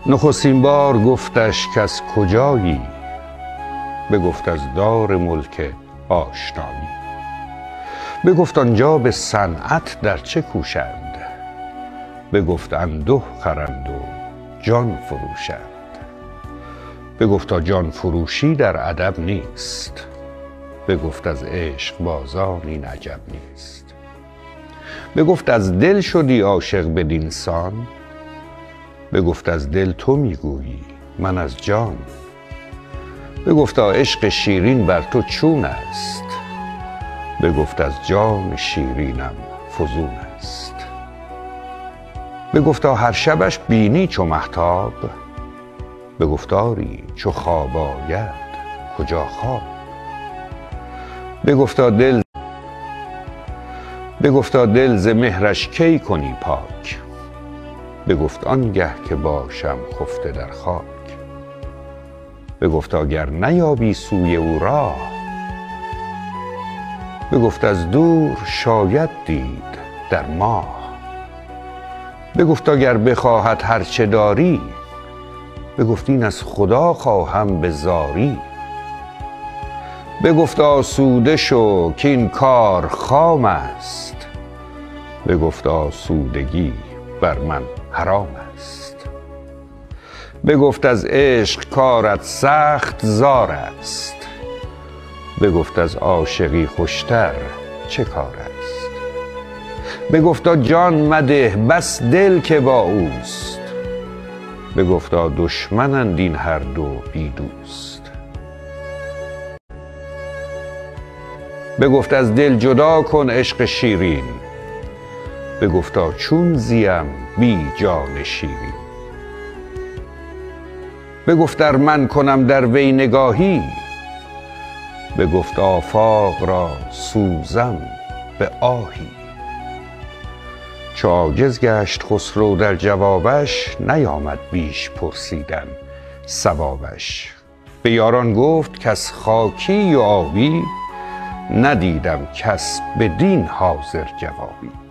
نخستین بار گفتش که از کجایی؟ بگفت از دار ملک آشنایی. بگفت آنجا به صنعت در چه کوشند؟ بگفت انده خرند و جان فروشند. بگفتا جان فروشی در ادب نیست. بگفت از عشق بازان این عجب نیست. بگفت از دل شدی عاشق بدینسان؟ بگفت از دل تو میگویی من از جان. بگفتا عشق شیرین بر تو چون است؟ بگفت از جان شیرینم فزون است. بگفتا هر شبش بینی چو مهتاب؟ بگفت آری چو خواب آید کجا خواب. بگفتا دل ز مهرش کی کنی پاک؟ بگفت آنگه که باشم خفته در خاک. بگفتا گر نیابی سوی او راه؟ بگفت از دور شاید دید در ماه. بگفتا گر بخواهد هر چه داری؟ بگفت این از خدا خواهم به زاری. بگفت آسوده شو کاین کار خام است. بگفت آسودگی بر من حرام است. بگفت از عشق کارت سخت زار است. بگفت از عاشقی خوشتر چه کار است. بگفتا جان مده بس دل که با اوست. بگفتا دشمنند این هر دو بی دوست. بگفت از دل جدا کن عشق شیرین. بگفتا چون زیم بی جان شیرین. بگفت ار من کنم در وی نگاهی؟ بگفت آفاق را سوزم به آهی. چو عاجز گشت خسرو در جوابش، نیامد بیش پرسیدن صوابش. به یاران گفت کز خاکی و آبی، ندیدم کس بدین حاضر جوابی.